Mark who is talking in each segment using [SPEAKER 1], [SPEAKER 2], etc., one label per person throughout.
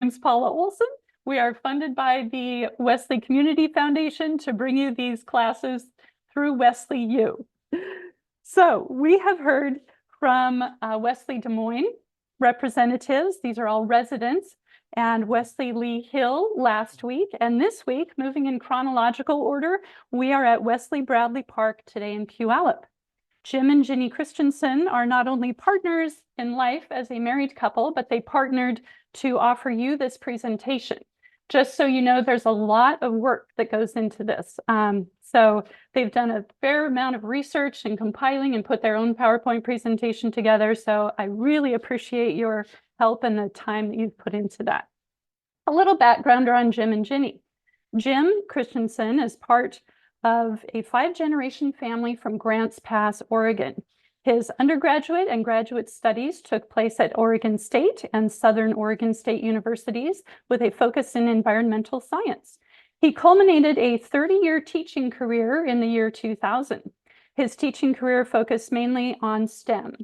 [SPEAKER 1] name's Paula Olson. We are funded by the Wesley Community Foundation to bring you these classes through Wesley U. So we have heard from Wesley Des Moines representatives. These are all residents, and Wesley Lee Hill last week. And this week, moving in chronological order, we are at Wesley Bradley Park today in Puyallup. Jim and Ginny Christensen are not only partners in life as a married couple, but they partnered to offer you this presentation. Just so you know, there's a lot of work that goes into this. So they've done a fair amount of research and compiling and put their own PowerPoint presentation together. So I really appreciate your help and the time that you've put into that. A little background on Jim and Ginny. Jim Christensen is part of a 5-generation family from Grants Pass, Oregon. His undergraduate and graduate studies took place at Oregon State and Southern Oregon State universities with a focus in environmental science. He culminated a 30-year teaching career in the year 2000. His teaching career focused mainly on STEM,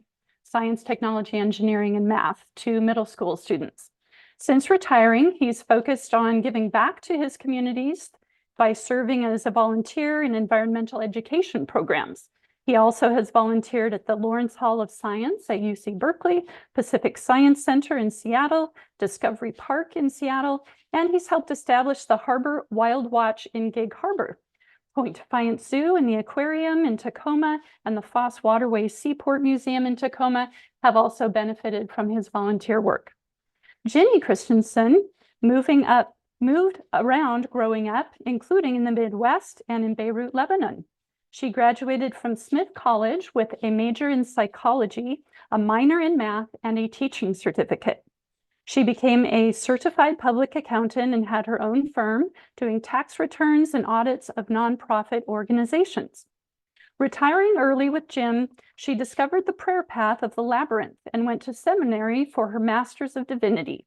[SPEAKER 1] science, technology, engineering, and math, to middle school students. Since retiring, he's focused on giving back to his communities by serving as a volunteer in environmental education programs. He also has volunteered at the Lawrence Hall of Science at UC Berkeley, Pacific Science Center in Seattle, Discovery Park in Seattle, and he's helped establish the Harbor Wild Watch in Gig Harbor. Point Defiance Zoo and the Aquarium in Tacoma and the Foss Waterway Seaport Museum in Tacoma have also benefited from his volunteer work. Ginny Christensen moved around growing up, including in the Midwest and in Beirut, Lebanon. She graduated from Smith College with a major in psychology, a minor in math, and a teaching certificate. She became a certified public accountant and had her own firm doing tax returns and audits of nonprofit organizations. Retiring early with Jim, she discovered the prayer path of the labyrinth and went to seminary for her Master's of Divinity.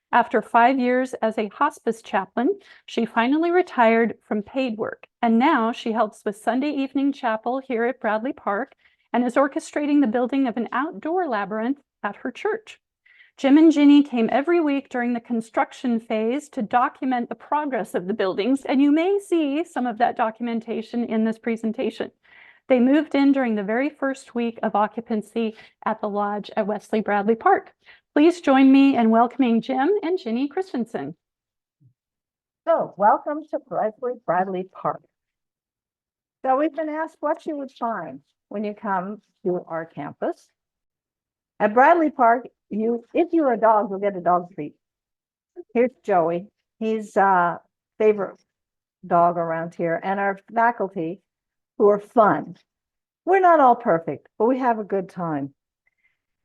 [SPEAKER 1] After 5 years as a hospice chaplain, she finally retired from paid work, and now she helps with Sunday evening chapel here at Bradley Park and is orchestrating the building of an outdoor labyrinth at her church. Jim and Ginny came every week during the construction phase to document the progress of the buildings, and you may see some of that documentation in this presentation. They moved in during the very first week of occupancy at the lodge at Wesley Bradley Park. Please join me in welcoming Jim and Ginny Christensen.
[SPEAKER 2] So, welcome to Wesley Bradley Park. So, we've been asked what you would find when you come to our campus. At Bradley Park, if you're a dog, you'll get a dog treat. Here's Joey. He's a favorite dog around here, and our faculty, who are fun. We're not all perfect, but we have a good time.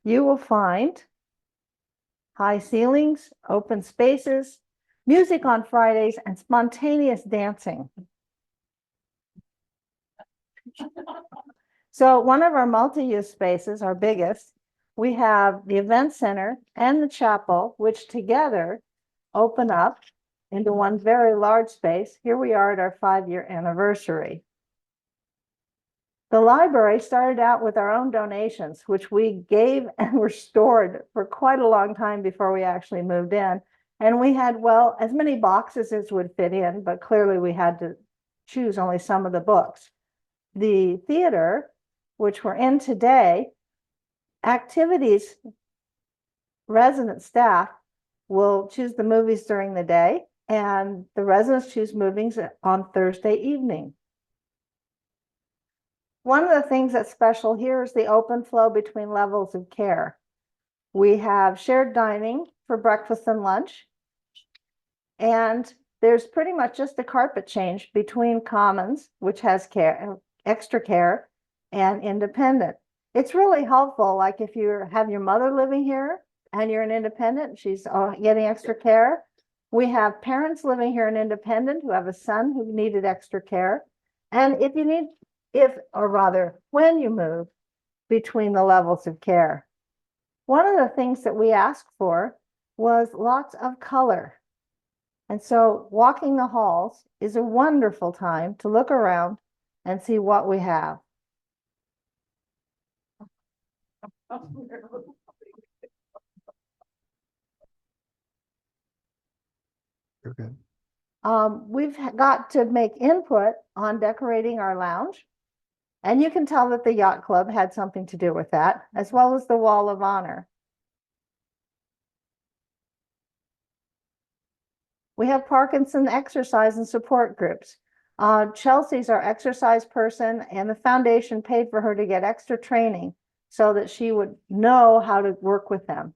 [SPEAKER 2] You will find high ceilings, open spaces, music on Fridays, and spontaneous dancing. So one of our multi-use spaces, our biggest, we have the event center and the chapel, which together open up into one very large space. Here we are at our 5-year anniversary. The library started out with our own donations, which we gave and were stored for quite a long time before we actually moved in. And we had, well, as many boxes as would fit in, but clearly we had to choose only some of the books. The theater, which we're in today, activities, resident staff will choose the movies during the day, and the residents choose movies on Thursday evening. One of the things that's special here is the open flow between levels of care. We have shared dining for breakfast and lunch, and there's pretty much just a carpet change between commons, which has care, extra care, and independent. It's really helpful, like if you have your mother living here and you're an independent, she's getting extra care. We have parents living here in independent who have a son who needed extra care. And if you need, or rather, when you move between the levels of care. One of the things that we asked for was lots of color. And so walking the halls is a wonderful time to look around and see what we have.
[SPEAKER 3] good.
[SPEAKER 2] We've got to make input on decorating our lounge. And you can tell that the yacht club had something to do with that, as well as the wall of honor. We have Parkinson exercise and support groups. Chelsea's our exercise person, and the foundation paid for her to get extra training so that she would know how to work with them.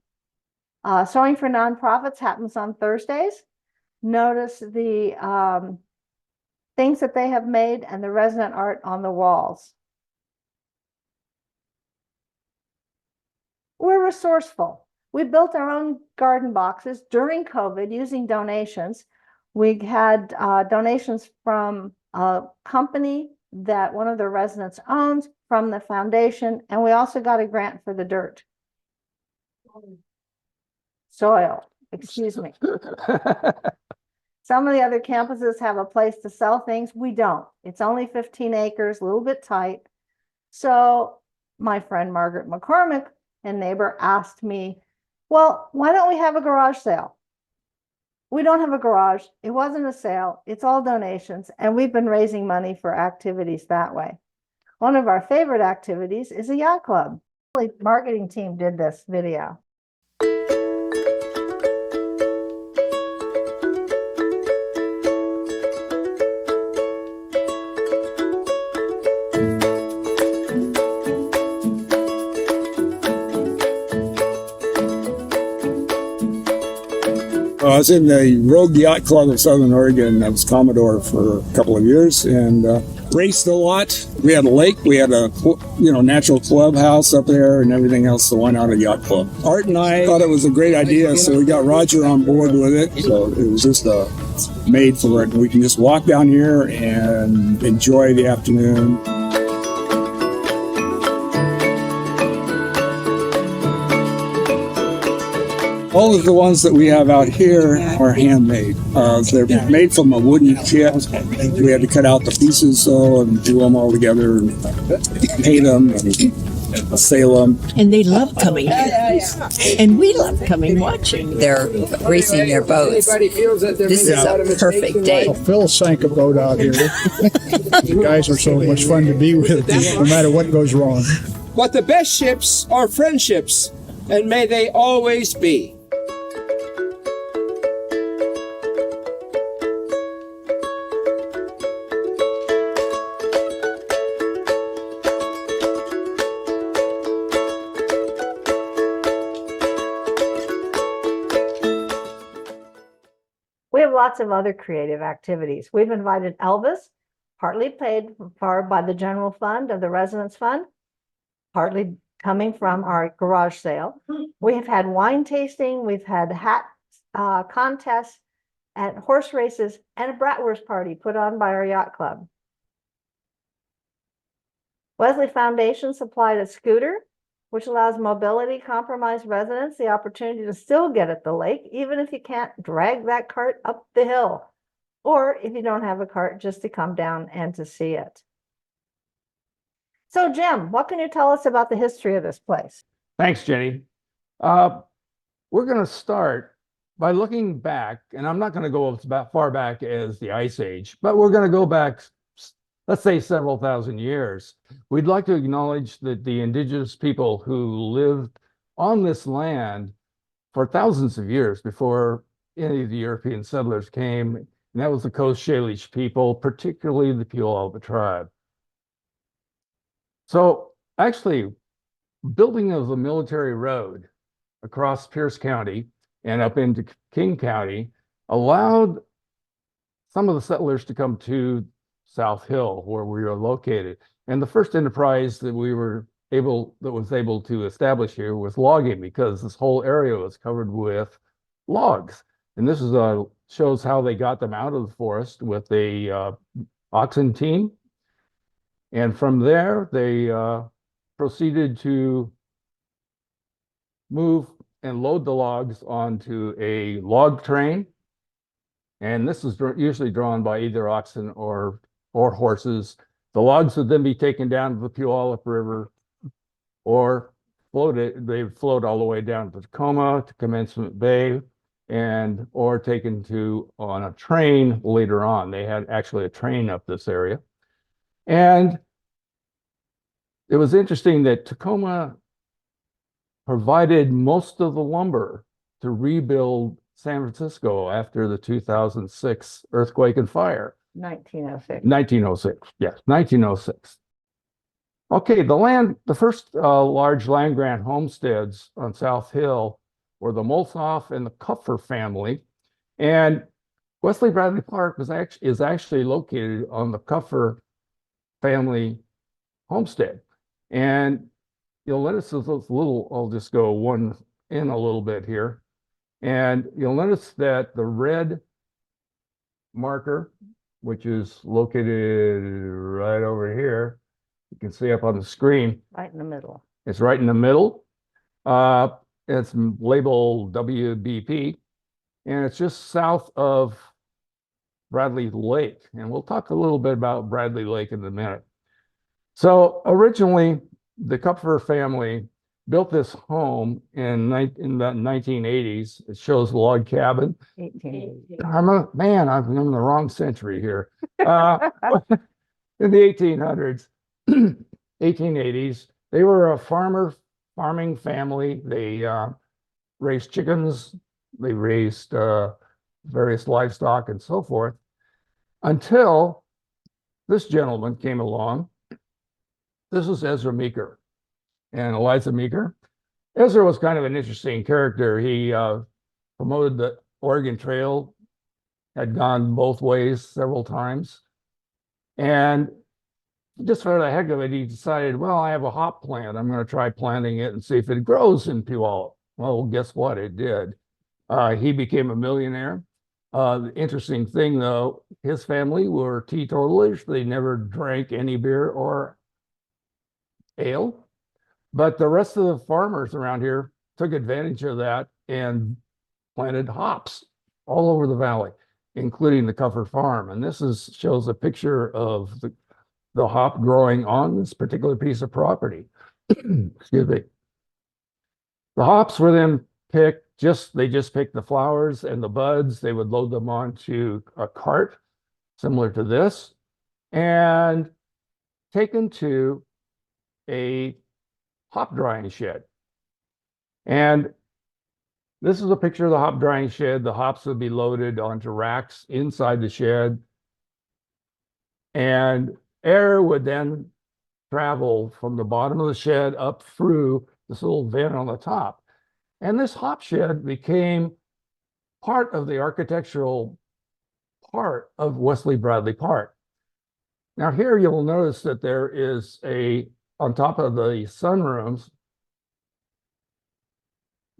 [SPEAKER 2] Sewing for Nonprofits happens on Thursdays. Notice the things that they have made and the resident art on the walls. We're resourceful. We built our own garden boxes during COVID using donations. We had donations from a company that one of the residents owns, from the foundation, and we also got a grant for the dirt. Soil, excuse me. Some of the other campuses have a place to sell things. We don't. It's only 15 acres, a little bit tight. So my friend Margaret McCormick, a neighbor, asked me, well, why don't we have a garage sale? We don't have a garage. It wasn't a sale. It's all donations. And we've been raising money for activities that way. One of our favorite activities is a yacht club. The marketing team did this video.
[SPEAKER 4] I was in the Rogue Yacht Club of Southern Oregon. I was Commodore for a couple of years and raced a lot. We had a lake, we had a natural clubhouse up there and everything else. So why not a yacht club? Art and I thought it was a great idea, so we got Roger on board with it. So it was just made for it. We can just walk down here and enjoy the afternoon. All of the ones that we have out here are handmade. They're made from a wooden kit. We had to cut out the pieces and glue them all together and paint them and sail them.
[SPEAKER 5] And they love coming here. And we love coming watching. They're racing their boats. This is a perfect day.
[SPEAKER 3] Well, Phil sank a boat out here. You guys are so much fun to be with, no matter what goes wrong.
[SPEAKER 6] But the best ships are friendships, and may they always be.
[SPEAKER 2] We have lots of other creative activities. We've invited Elvis, partly paid for by the general fund of the residence fund, partly coming from our garage sale. We have had wine tasting, we've had hat contests and horse races and a bratwurst party put on by our yacht club. Wesley Foundation supplied a scooter, which allows mobility compromised residents the opportunity to still get at the lake, even if you can't drag that cart up the hill, or if you don't have a cart, just to come down and to see it. So Jim, what can you tell us about the history of this place?
[SPEAKER 7] Thanks, Jenny. We're going to start by looking back, and I'm not going to go as far back as the Ice Age, but we're going to go back, let's say, several thousand years. We'd like to acknowledge that the indigenous people who lived on this land for thousands of years before any of the European settlers came, and that was the Coast Salish people, particularly the Puyallup tribe. So actually, building of the military road across Pierce County and up into King County allowed some of the settlers to come to South Hill, where we are located. And the first enterprise that was able to establish here was logging, because this whole area was covered with logs. And this is shows how they got them out of the forest with a oxen team. And from there, they proceeded to move and load the logs onto a log train. And this is usually drawn by either oxen or horses. The logs would then be taken down to the Puyallup River or floated. They float all the way down to Tacoma, to Commencement Bay, and or taken to on a train later on. They had actually a train up this area. And it was interesting that Tacoma provided most of the lumber to rebuild San Francisco after the 2006 earthquake and fire.
[SPEAKER 2] 1906.
[SPEAKER 7] 1906, yes, 1906. Okay, the first large land grant homesteads on South Hill were the Molsoff and the Kupfer family. And Wesley Bradley Park is actually located on the Kupfer family homestead. And you'll notice this little, I'll just go one in a little bit here. And you'll notice that the red marker, which is located right over here, you can see up on the screen,
[SPEAKER 2] Right in the middle.
[SPEAKER 7] it's right in the middle. It's labeled WBP, and it's just south of Bradley Lake. And we'll talk a little bit about Bradley Lake in a minute. So originally, the Kupfer family built this home in the 1980s. It shows the log cabin.
[SPEAKER 2] 1880.
[SPEAKER 7] I'm in the wrong century here. In the 1800s, 1880s, they were a farming family. They raised chickens, they raised various livestock and so forth, until this gentleman came along. This is Ezra Meeker and Eliza Meeker. Ezra was kind of an interesting character. He promoted the Oregon Trail, had gone both ways several times. And just for the heck of it, he decided, well, I have a hop plant. I'm going to try planting it and see if it grows in Puyallup. Well, guess what? It did. He became a millionaire. The interesting thing, though, his family were teetotalers. They never drank any beer or ale. But the rest of the farmers around here took advantage of that and planted hops all over the valley, including the Kupfer farm. And this shows a picture of the hop growing on this particular piece of property. Excuse me. The hops were then picked, they just picked the flowers and the buds. They would load them onto a cart similar to this and taken to a hop drying shed. And this is a picture of the hop drying shed. The hops would be loaded onto racks inside the shed. And air would then travel from the bottom of the shed up through this little vent on the top. And this hop shed became part of the architectural part of Wesley Bradley Park. Now here you'll notice that there is on top of the sunrooms,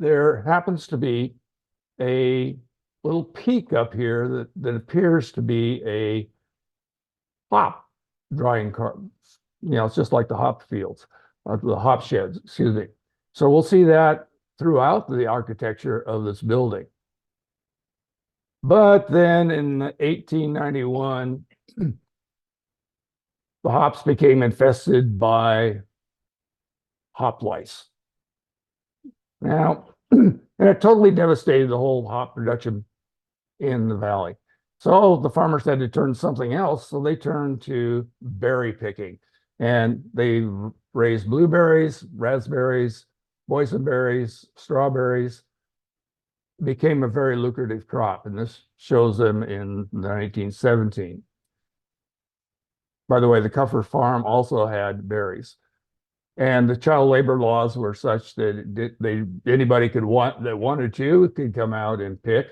[SPEAKER 7] there happens to be a little peak up here that appears to be a hop drying cart. It's just like the hop fields, the hop sheds, excuse me. So we'll see that throughout the architecture of this building. But then in 1891, the hops became infested by hop lice. Now, and it totally devastated the whole hop production in the valley. So the farmers had to turn to something else. So they turned to berry picking. And they raised blueberries, raspberries, boysenberries, strawberries. It became a very lucrative crop. And this shows them in 1917. By the way, the Kupfer farm also had berries. And the child labor laws were such that anybody that wanted to could come out and pick.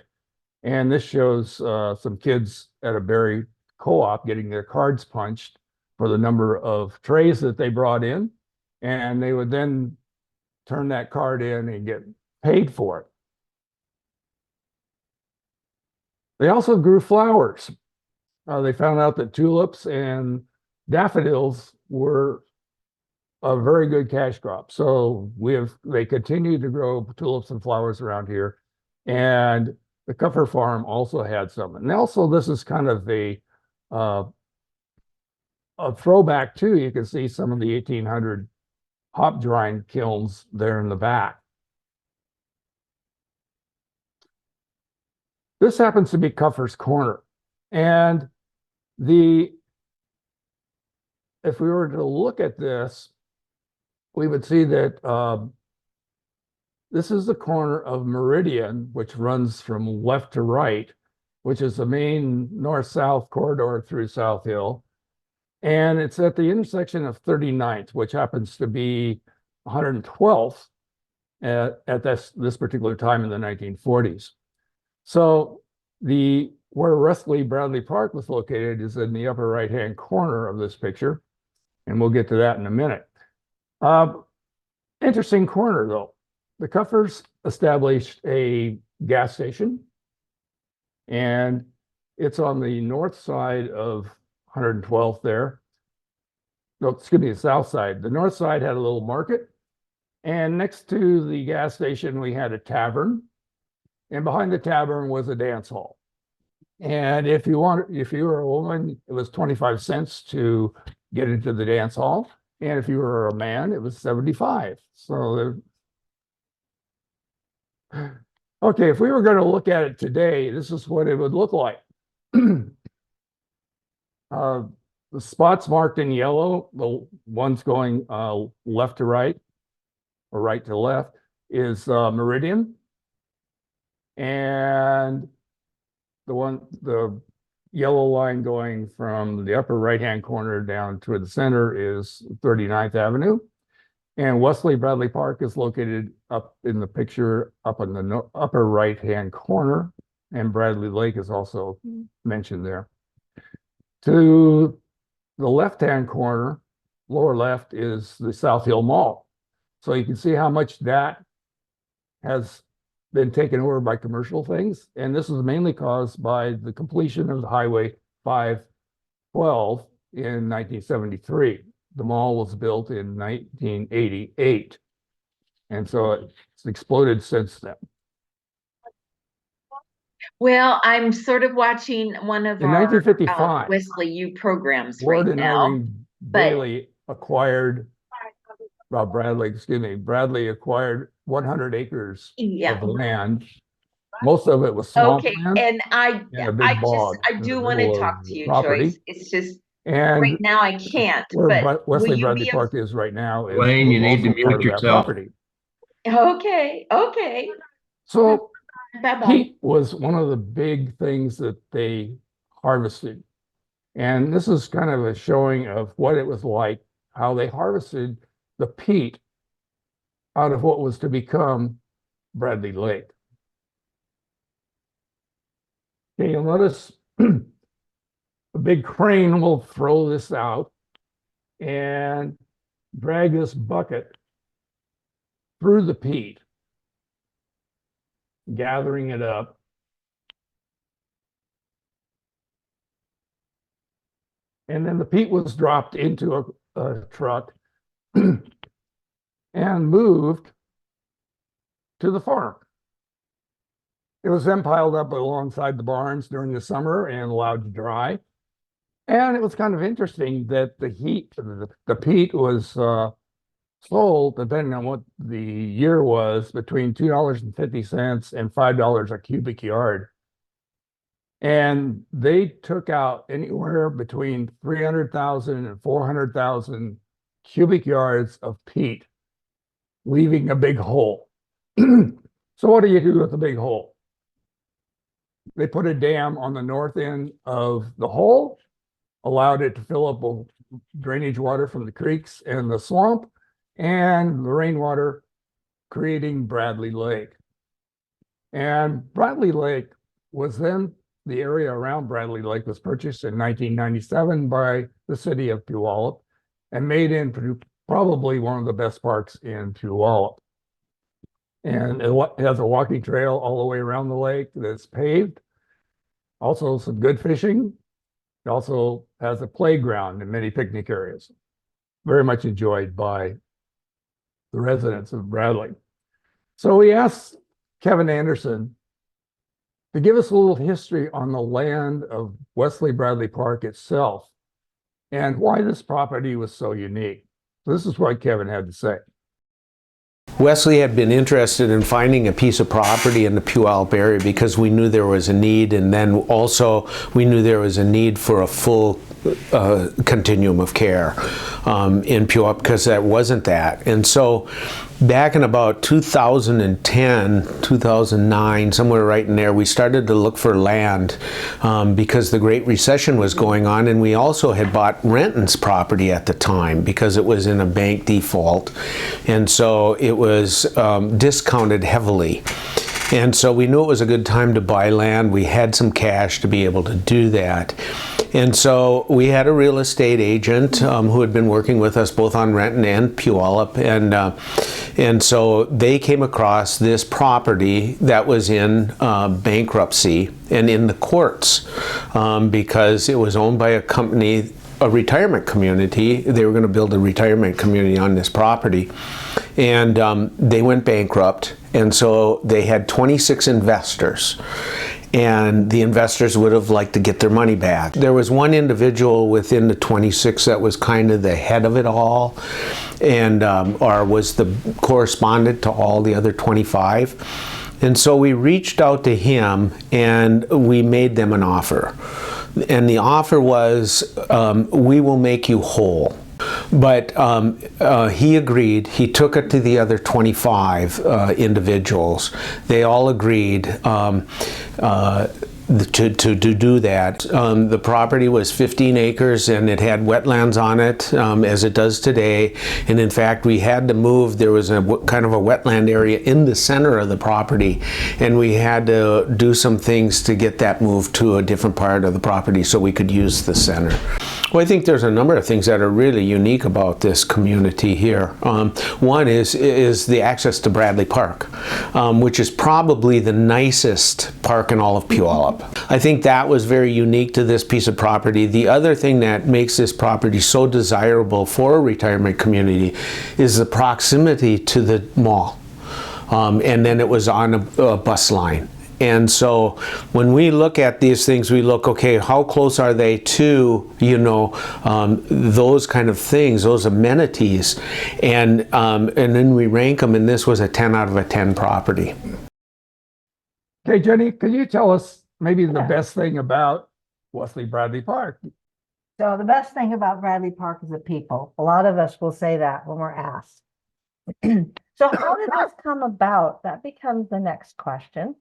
[SPEAKER 7] And this shows some kids at a berry co-op getting their cards punched for the number of trays that they brought in. And they would then turn that card in and get paid for it. They also grew flowers. They found out that tulips and daffodils were a very good cash crop. So they continue to grow tulips and flowers around here. And the Kupfer farm also had some. And also this is kind of a throwback too. You can see some of the 1800 hop drying kilns there in the back. This happens to be Cuffer's Corner. And if we were to look at this, we would see that this is the corner of Meridian, which runs from left to right, which is the main north-south corridor through South Hill. And it's at the intersection of 39th, which happens to be 112th at this particular time in the 1940s. So where Wesley Bradley Park was located is in the upper right-hand corner of this picture, and we'll get to that in a minute. Interesting corner, though. The Cuffers established a gas station, and it's on the north side of 112th there. No, excuse me, the south side. The north side had a little market, and next to the gas station, we had a tavern, and behind the tavern was a dance hall. And if you were a woman, it was 25 cents to get into the dance hall. And if you were a man, it was 75. So, okay, if we were going to look at it today, this is what it would look like. The spots marked in yellow, the ones going left to right or right to left, is Meridian. And the yellow line going from the upper right-hand corner down to the center is 39th Avenue. And Wesley Bradley Park is located up in the picture, up in the upper right-hand corner. And Bradley Lake is also mentioned there. To the left-hand corner, lower left, is the South Hill Mall. So you can see how much that has been taken over by commercial things. And this was mainly caused by the completion of the Highway 512 in 1973. The mall was built in 1988. And so it's exploded since then.
[SPEAKER 8] Well, I'm sort of watching one of
[SPEAKER 7] In
[SPEAKER 8] our
[SPEAKER 7] 1955,
[SPEAKER 8] Wesley U programs
[SPEAKER 7] Ward
[SPEAKER 8] right
[SPEAKER 7] and
[SPEAKER 8] now.
[SPEAKER 7] Irene Bailey acquired, Bradley acquired 100 acres of land. Most of it was swampland.
[SPEAKER 8] And
[SPEAKER 7] I
[SPEAKER 8] do want to talk to you, Joyce. It's just right now I can't.
[SPEAKER 7] Where Wesley
[SPEAKER 8] will you
[SPEAKER 7] Bradley
[SPEAKER 8] be
[SPEAKER 7] Park is right now is
[SPEAKER 9] Wayne, you need to
[SPEAKER 7] also part
[SPEAKER 9] mute
[SPEAKER 7] of that
[SPEAKER 9] yourself.
[SPEAKER 7] property.
[SPEAKER 8] Okay.
[SPEAKER 7] So
[SPEAKER 8] Bye-bye.
[SPEAKER 7] heat was one of the big things that they harvested. And this is kind of a showing of what it was like, how they harvested the peat out of what was to become Bradley Lake. Okay, you'll notice a big crane will throw this out and drag this bucket through the peat, gathering it up. And then the peat was dropped into a truck and moved to the farm. It was then piled up alongside the barns during the summer and allowed to dry. And it was kind of interesting that the peat was sold, depending on what the year was, between $2.50 and $5 a cubic yard. And they took out anywhere between 300,000 and 400,000 cubic yards of peat, leaving a big hole. So what do you do with a big hole? They put a dam on the north end of the hole, allowed it to fill up with drainage water from the creeks and the swamp, and the rainwater, creating Bradley Lake. And Bradley Lake was then, the area around Bradley Lake was purchased in 1997 by the city of Puyallup and made into probably one of the best parks in Puyallup. And it has a walking trail all the way around the lake that's paved. Also some good fishing. It also has a playground and many picnic areas. Very much enjoyed by the residents of Bradley. So we asked Kevin Anderson to give us a little history on the land of Wesley Bradley Park itself and why this property was so unique. So this is what Kevin had to say.
[SPEAKER 9] Wesley had been interested in finding a piece of property in the Puyallup area because we knew there was a need, and then also we knew there was a need for a full continuum of care in Puyallup, because that wasn't that. And so back in about 2010, 2009, somewhere right in there, we started to look for land because the Great Recession was going on, and we also had bought Renton's property at the time because it was in a bank default, and so it was discounted heavily. And so we knew it was a good time to buy land. We had some cash to be able to do that. And so we had a real estate agent who had been working with us both on Renton and Puyallup, and so they came across this property that was in bankruptcy and in the courts because it was owned by a company, a retirement community. They were going to build a retirement community on this property, and they went bankrupt, and so they had 26 investors. And the investors would have liked to get their money back. There was one individual within the 26 that was kind of the head of it all, and or was the correspondent to all the other 25. And so we reached out to him and we made them an offer. And the offer was, we will make you whole. But he agreed. He took it to the other 25 individuals. They all agreed to do that. The property was 15 acres and it had wetlands on it, as it does today. And in fact, we had to move. There was a kind of a wetland area in the center of the property, and we had to do some things to get that moved to a different part of the property so we could use the center. Well, I think there's a number of things that are really unique about this community here. One is the access to Bradley Park, which is probably the nicest park in all of Puyallup. I think that was very unique to this piece of property. The other thing that makes this property so desirable for a retirement community is the proximity to the mall. And then it was on a bus line. And so when we look at these things, we look, okay, how close are they to, those kind of things, those amenities, and then we rank them, and this was a 10 out of a 10 property.
[SPEAKER 7] Okay, Jenny, can you tell us maybe the best thing about Wesley Bradley Park?
[SPEAKER 2] So the best thing about Bradley Park is the people. A lot of us will say that when we're asked. So how did this come about? That becomes the next question.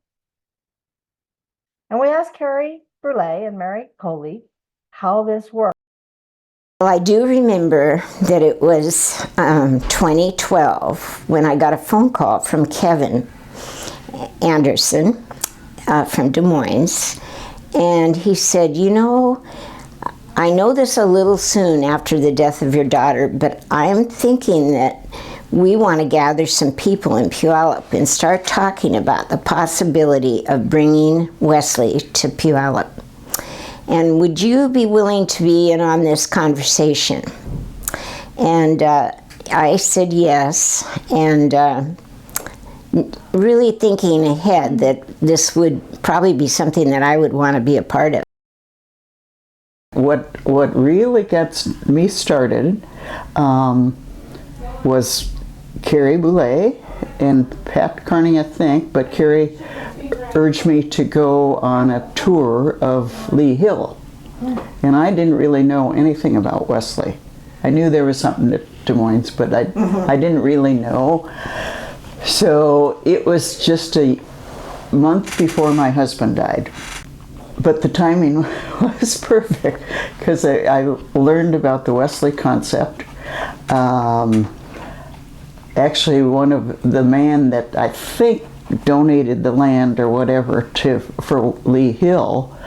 [SPEAKER 2] And we asked Carrie Burley and Mary Coley how this worked.
[SPEAKER 10] Well, I do remember that it was 2012 when I got a phone call from Kevin Anderson from Des Moines. And he said, I know this a little soon after the death of your daughter, but I am thinking that we want to gather some people in Puyallup and start talking about the possibility of bringing Wesley to Puyallup. And would you be willing to be in on this conversation? And I said yes, and really thinking ahead that this would probably be something that I would want to be a part of.
[SPEAKER 11] What really gets me started was Carrie Boulay and Pat Carney, I think, but Carrie urged me to go on a tour of Lee Hill. And I didn't really know anything about Wesley. I knew there was something at Des Moines, but I didn't really know. So it was just a month before my husband died. But the timing was perfect because I learned about the Wesley concept. Actually, one of the man that I think donated the land or whatever for Lee Hill,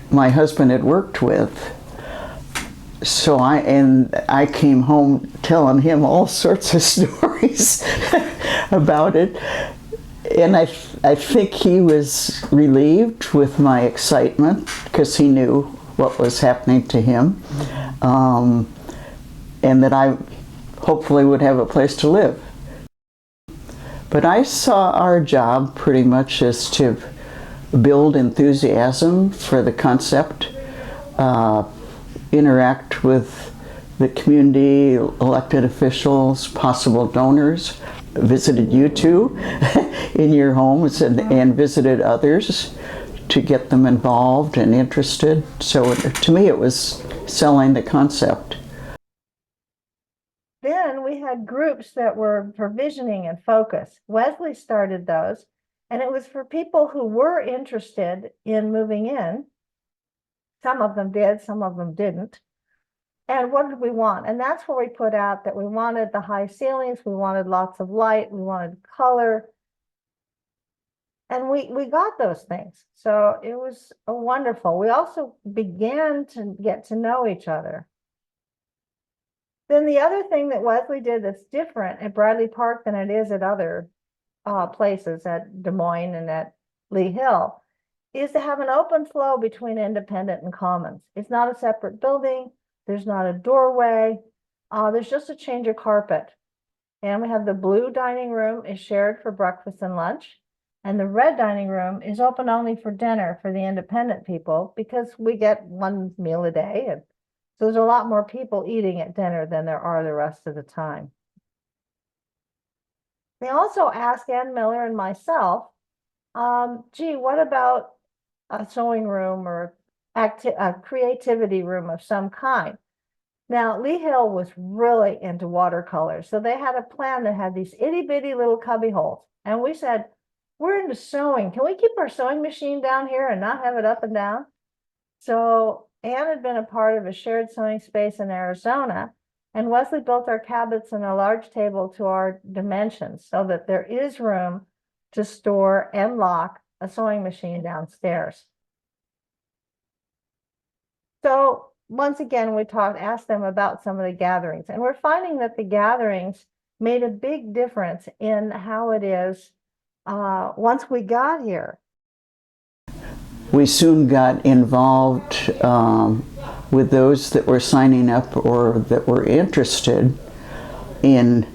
[SPEAKER 11] my husband had worked with. So I came home telling him all sorts of stories about it. And I think he was relieved with my excitement because he knew what was happening to him, and that I hopefully would have a place to live. But I saw our job pretty much as to build enthusiasm for the concept, interact with the community, elected officials, possible donors, visited you two in your homes and visited others to get them involved and interested. So to me, it was selling the concept.
[SPEAKER 2] Then we had groups that were for visioning and focus. Wesley started those, and it was for people who were interested in moving in. Some of them did, some of them didn't. And what did we want? And that's where we put out that we wanted the high ceilings, we wanted lots of light, we wanted color. And we got those things. So it was wonderful. We also began to get to know each other. Then the other thing that Wesley did that's different at Bradley Park than it is at other places at Des Moines and at Lee Hill is to have an open flow between Independent and Commons. It's not a separate building. There's not a doorway. There's just a change of carpet. And we have the blue dining room is shared for breakfast and lunch. And the red dining room is open only for dinner for the independent people because we get one meal a day. And so there's a lot more people eating at dinner than there are the rest of the time. They also asked Ann Miller and myself, gee, what about a sewing room or a creativity room of some kind? Now, Lee Hill was really into watercolors. So they had a plan that had these itty bitty little cubby holes. And we said, we're into sewing. Can we keep our sewing machine down here and not have it up and down? So Anne had been a part of a shared sewing space in Arizona, and Wesley built our cabinets and a large table to our dimensions so that there is room to store and lock a sewing machine downstairs. So once again, we asked them about some of the gatherings, and we're finding that the gatherings made a big difference in how it is once we got here.
[SPEAKER 11] We soon got involved with those that were signing up or that were interested in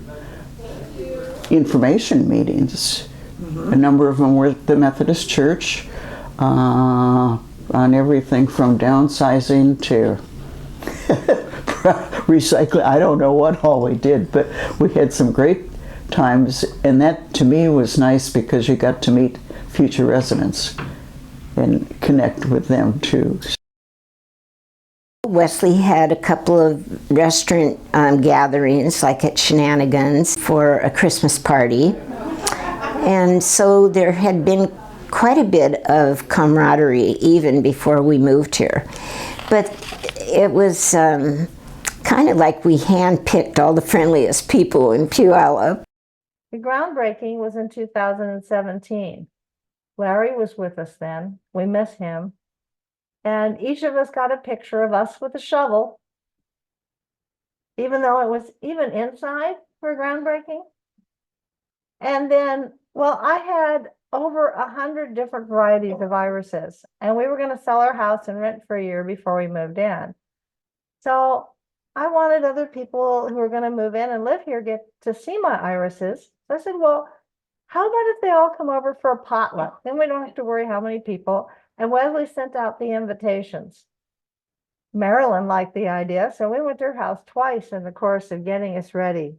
[SPEAKER 11] information meetings. Mm-hmm. A number of them were at the Methodist Church on everything from downsizing to recycling. I don't know what all we did, but we had some great times, and that to me was nice because you got to meet future residents and connect with them too.
[SPEAKER 10] Wesley had a couple of restaurant gatherings, like at Shenanigans, for a Christmas party. And so there had been quite a bit of camaraderie even before we moved here. But it was kind of like we handpicked all the friendliest people in Puyallup.
[SPEAKER 2] The groundbreaking was in 2017. Larry was with us then. We miss him. And each of us got a picture of us with a shovel, even though it was even inside for groundbreaking. And then, well, I had over 100 different varieties of irises, and we were going to sell our house and rent for a year before we moved in. So I wanted other people who were going to move in and live here get to see my irises. So I said, well, how about if they all come over for a potluck? Then we don't have to worry how many people. And Wesley sent out the invitations. Marilyn liked the idea, so we went to her house twice in the course of getting us ready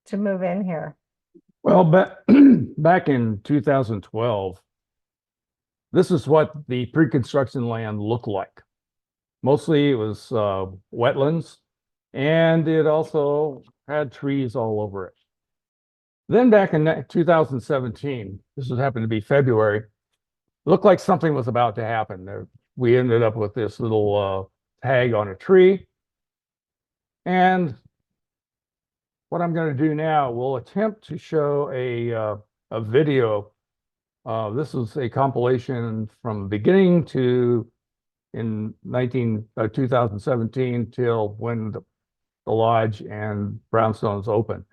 [SPEAKER 2] to move in here.
[SPEAKER 7] Well, back in 2012, this is what the pre-construction land looked like. Mostly it was wetlands, and it also had trees all over it. Then back in 2017, this would happen to be February, looked like something was about to happen. We ended up with this little tag on a tree. And what I'm going to do now, we'll attempt to show a video. This is a compilation from beginning to in 2017 till when the lodge and brownstones opened.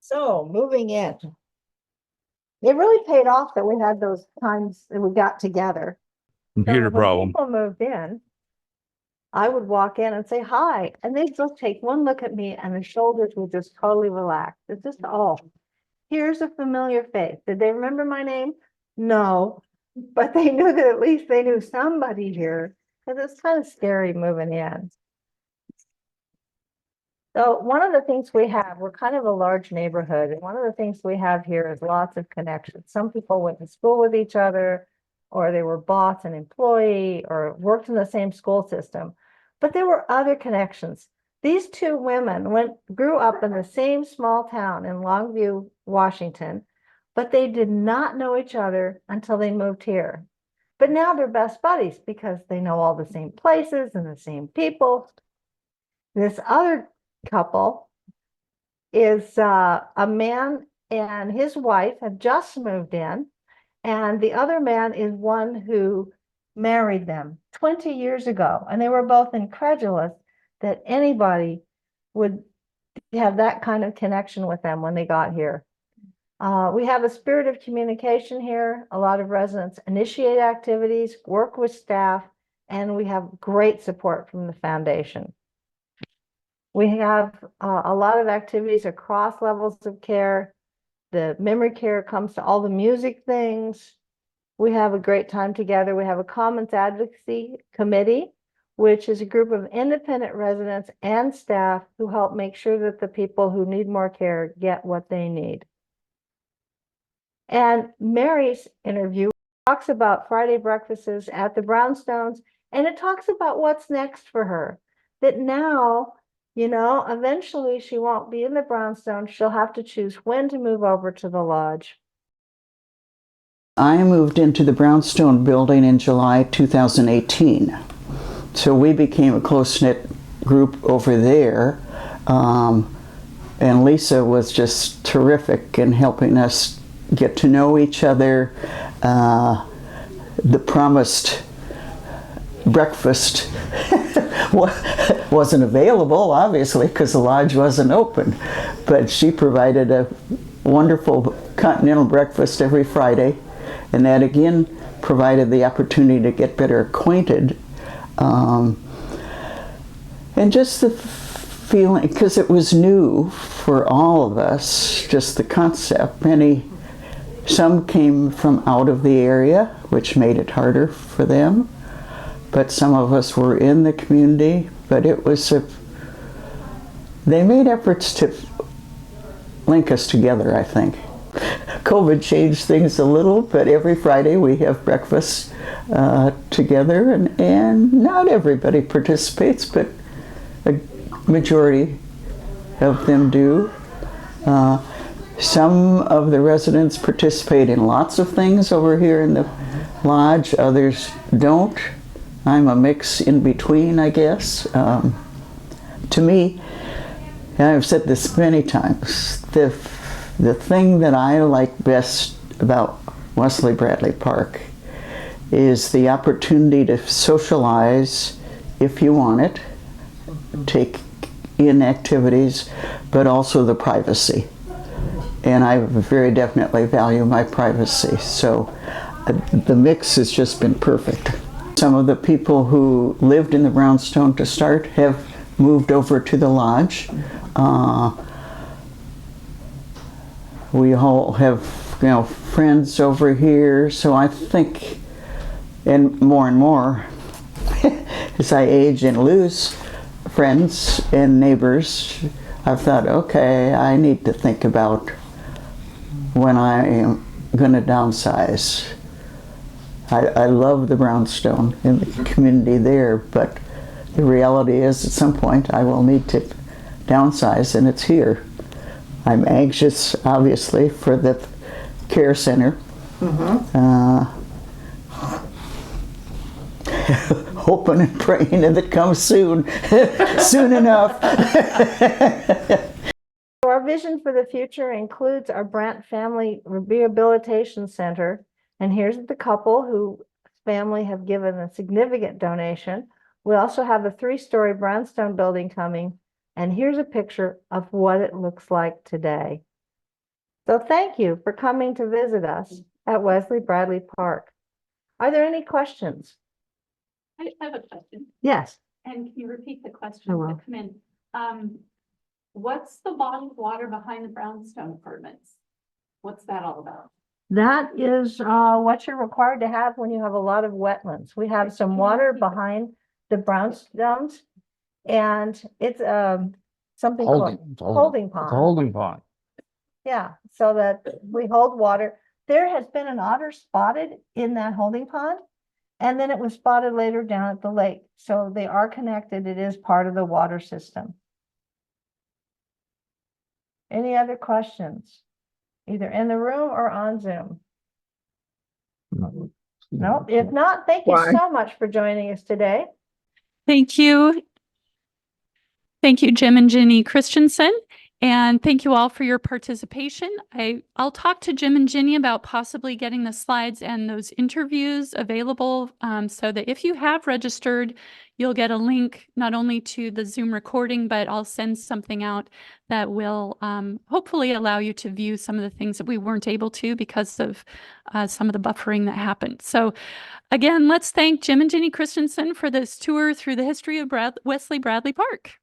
[SPEAKER 2] So moving in. It really paid off that we had those times that we got together.
[SPEAKER 7] Computer
[SPEAKER 2] So when
[SPEAKER 7] problem.
[SPEAKER 2] people moved in, I would walk in and say hi, and they'd just take one look at me and the shoulders would just totally relax. It's just, oh, here's a familiar face. Did they remember my name? No, but they knew that at least they knew somebody here, because it's kind of scary moving in. So one of the things we have, we're kind of a large neighborhood, and one of the things we have here is lots of connections. Some people went to school with each other, or they were boss and employee, or worked in the same school system. But there were other connections. These two women grew up in the same small town in Longview, Washington, but they did not know each other until they moved here. But now they're best buddies because they know all the same places and the same people. This other couple is a man and his wife have just moved in, and the other man is one who married them 20 years ago, and they were both incredulous that anybody would have that kind of connection with them when they got here. We have a spirit of communication here. A lot of residents initiate activities, work with staff, and we have great support from the foundation. We have a lot of activities across levels of care. The memory care comes to all the music things. We have a great time together. We have a Commons Advocacy Committee, which is a group of independent residents and staff who help make sure that the people who need more care get what they need. And Mary's interview talks about Friday breakfasts at the Brownstones, and it talks about what's next for her. That now, you know, eventually she won't be in the Brownstone. She'll have to choose when to move over to the lodge.
[SPEAKER 11] I moved into the Brownstone building in July 2018. So we became a close-knit group over there. And Lisa was just terrific in helping us get to know each other. The promised breakfast wasn't available, obviously, because the lodge wasn't open. But she provided a wonderful continental breakfast every Friday. And that again provided the opportunity to get better acquainted. And just the feeling, because it was new for all of us, just the concept. Some came from out of the area, which made it harder for them. But some of us were in the community, but it was they made efforts to link us together, I think. COVID changed things a little, but every Friday we have breakfast together, and not everybody participates, but a majority of them do. Some of the residents participate in lots of things over here in the lodge, others don't. I'm a mix in between, I guess. To me, and I've said this many times, the thing that I like best about Wesley Bradley Park is the opportunity to socialize if you want it, take in activities, but also the privacy. And I very definitely value my privacy. So the mix has just been perfect. Some of the people who lived in the Brownstone to start have moved over to the lodge. We all have, friends over here. So I think, and more, as I age and lose friends and neighbors, I've thought, okay, I need to think about when I am going to downsize. I love the Brownstone and the community there, but the reality is at some point I will need to downsize, and it's here. I'm anxious, obviously, for the care center. Hoping and praying that it comes soon, soon enough.
[SPEAKER 2] Our vision for the future includes our Brant Family Rehabilitation Center. And here's the couple whose family have given a significant donation. We also have a 3-story brownstone building coming. And here's a picture of what it looks like today. So thank you for coming to visit us at Wesley Bradley Park. Are there any questions?
[SPEAKER 1] I have a question.
[SPEAKER 2] Yes.
[SPEAKER 1] And can you repeat the
[SPEAKER 2] I
[SPEAKER 1] questions
[SPEAKER 2] will.
[SPEAKER 1] that come in? What's the body of water behind the brownstone apartments? What's that all about?
[SPEAKER 2] That is what you're required to have when you have a lot of wetlands. We have some water behind the brownstones, and it's something called holding
[SPEAKER 7] It's a
[SPEAKER 2] pond.
[SPEAKER 7] holding pond.
[SPEAKER 2] Yeah, so that we hold water. There has been an otter spotted in that holding pond, and then it was spotted later down at the lake. So they are connected. It is part of the water system. Any other questions? Either in the room or on Zoom? No, if not, thank you so much for joining us today.
[SPEAKER 1] Thank you. Thank you, Jim and Ginny Christensen. And thank you all for your participation. I'll talk to Jim and Ginny about possibly getting the slides and those interviews available so that if you have registered, you'll get a link not only to the Zoom recording, but I'll send something out that will hopefully allow you to view some of the things that we weren't able to because of some of the buffering that happened. So again, let's thank Jim and Ginny Christensen for this tour through the history of Wesley Bradley Park.